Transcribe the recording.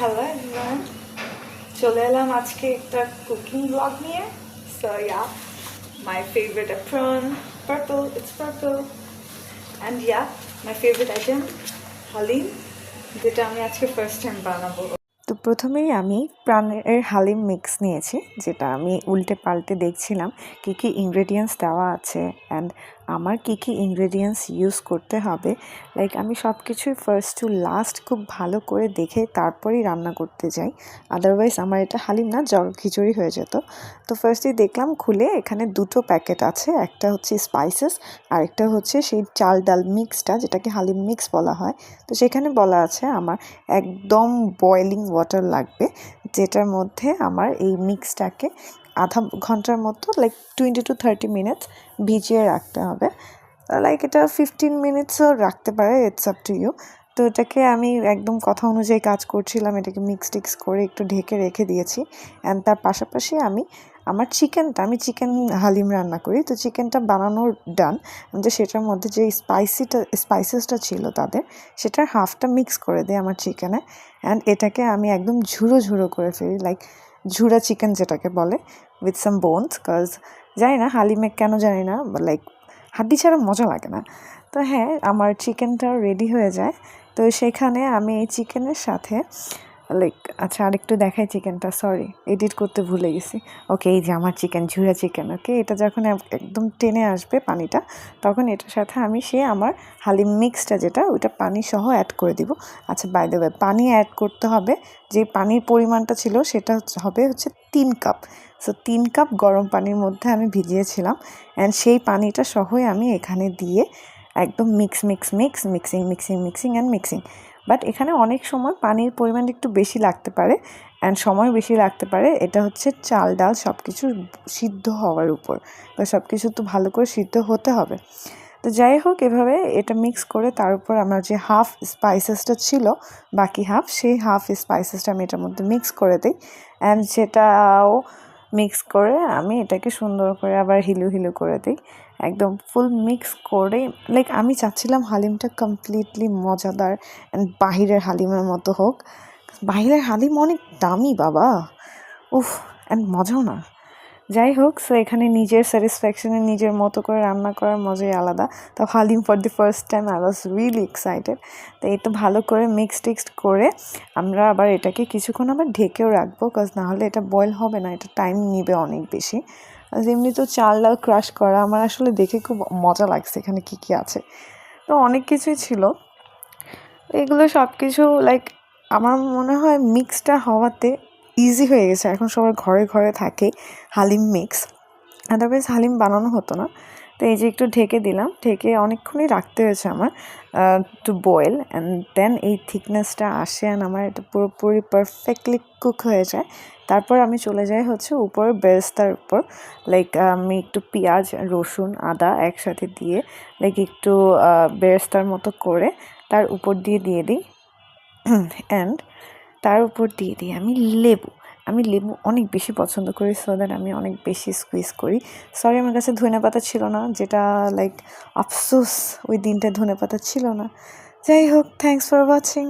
Hello everyone, চলে এলাম আজকে একটা কুকিং ব্লগ নিয়ে। So yeah, my favourite prawn, purple, it's purple. And yeah, my favorite item, haleem, যেটা আমি আজকে ফার্স্ট টাইম বানাবো। তো প্রথমেই আমি প্রাণের হালিম মিক্স নিয়েছি, যেটা আমি উল্টে পাল্টে দেখছিলাম কী কী ইনগ্রেডিয়েন্টস দেওয়া আছে অ্যান্ড আমার কী কী ইনগ্রেডিয়েন্টস ইউজ করতে হবে। লাইক আমি সব কিছুই ফার্স্ট টু লাস্ট খুব ভালো করে দেখে তারপরেই রান্না করতে যাই, আদারওয়াইজ আমার এটা হালিম না জল খিচুড়ি হয়ে যেত। তো ফার্স্টেই দেখলাম খুলে এখানে দুটো প্যাকেট আছে, একটা হচ্ছে স্পাইসেস আর একটা হচ্ছে সেই চাল ডাল মিক্সটা, যেটাকে হালিম মিক্স বলা হয়। তো সেখানে বলা আছে আমার একদম বয়েলিং ওয়াটার লাগবে, যেটার মধ্যে আমার এই মিক্সটাকে আধা ঘন্টার মতো লাইক 20 to 30 মিনিটস ভিজিয়ে রাখতে হবে। লাইক এটা 15 মিনিটসও রাখতে পারে, ইটস আপ টু ইউ। তো এটাকে আমি একদম কথা অনুযায়ী কাজ করছিলাম, এটাকে মিক্স টিক্স করে একটু ঢেকে রেখে দিয়েছি। অ্যান্ড তার পাশাপাশি আমি চিকেন হালিম রান্না করি, তো চিকেনটা বানানোর ডান, যে সেটার মধ্যে যে স্পাইসেসটা ছিল তাদের, সেটার হাফটা মিক্স করে দিই আমার চিকেনে। অ্যান্ড এটাকে আমি একদম ঝুড়ো ঝুড়ো করে ফেলি, লাইক ঝুড়া চিকেন যেটাকে বলে, উইথ সাম বোনস। কজ জানি না হালিমে কেন জানি না, লাইক হাড্ডি ছাড়া মজা লাগে না। তো হ্যাঁ, আমার চিকেনটাও রেডি হয়ে যায়। তো সেখানে আমি এই চিকেনের সাথে লাইক, আচ্ছা আরেকটু দেখাই চিকেনটা, সরি এডিট করতে ভুলে গেছি। ওকে, এই যে আমার চিকেন, ঝুরা চিকেন। ওকে, এটা যখন একদম টেনে আসবে পানিটা, তখন এটার সাথে আমি আমার হালিম মিক্সটা যেটা, ওইটা পানি সহ অ্যাড করে দিব। আচ্ছা, বাই দ্য ওয়ে, পানি অ্যাড করতে হবে, যে পানির পরিমাণটা ছিল সেটা হবে 3 কাপ। সো 3 কাপ গরম পানির মধ্যে আমি ভিজিয়েছিলাম, অ্যান্ড সেই পানিটা সহই আমি এখানে দিয়ে একদম মিক্সিং। বাট এখানে অনেক সময় পানির পরিমাণ একটু বেশি লাগতে পারে অ্যান্ড সময় বেশি লাগতে পারে, এটা হচ্ছে চাল ডাল সব কিছু সিদ্ধ হওয়ার উপর, বা সব কিছু তো ভালো করে সিদ্ধ হতে হবে। তো যাই হোক, এভাবে এটা মিক্স করে তার উপর আমার যে হাফ স্পাইসেসটা ছিল, বাকি হাফ, সেই হাফ স্পাইসেসটা আমি এটার মধ্যে মিক্স করে দিই। অ্যান্ড সেটাও মিক্স করে আমি এটাকে সুন্দর করে আবার হিলু করে দিই, একদম ফুল মিক্স করে। লাইক আমি চাচ্ছিলাম হালিমটা কমপ্লিটলি মজাদার অ্যান্ড বাহিরের হালিমের মতো হোক। বাহিরের হালিম অনেক দামি বাবা, উফ, অ্যান্ড মজাও না। যাই হোক, সো এখানে নিজের স্যাটিসফ্যাকশনে নিজের মতো করে রান্না করার মজাই আলাদা। তো haleem for the first time I was really excited. তো এই তো ভালো করে মিক্স টিক্সড করে আমরা আবার এটাকে কিছুক্ষণ আবার ঢেকেও রাখবো, কজ নাহলে এটা বয়েল হবে না, এটা টাইম নেবে অনেক বেশি। এমনি তো চাল ডাল ক্রাশ করা আমার আসলে দেখে খুব মজা লাগছে, এখানে কী কী আছে, তো অনেক কিছুই ছিল। এগুলো সব কিছু লাইক আমার মনে হয় মিক্সটা হওয়াতে ইজি হয়ে গেছে, এখন সবার ঘরে ঘরে থাকে হালিম মিক্স, আদারওয়াইজ হালিম বানানো হতো না। তো এই যে একটু ঢেকে দিলাম, ঢেকে অনেকক্ষণই রাখতে হয়েছে আমার টু বয়েল, অ্যান্ড দেন এই থিকনেসটা আসে অ্যান্ড আমার এটা পুরোপুরি পারফেক্টলি কুক হয়ে যায়। তারপর আমি চলে যাই উপরে বেরেস্তার উপর, লাইক আমি একটু পেঁয়াজ রসুন আদা একসাথে দিয়ে লাইক একটু বেরেস্তার মতো করে তার উপর দিয়ে দিই অ্যান্ড তার উপর দিয়ে দিই আমি লেবু অনেক বেশি পছন্দ করি, সো দ্যাট আমি অনেক বেশি স্কুইজ করি। সরি, আমার কাছে ধনেপাতা ছিল না, যেটা লাইক আফসোস, ওই দিনটা ধনেপাতা ছিল না। যাই হোক, থ্যাংকস ফর ওয়াচিং।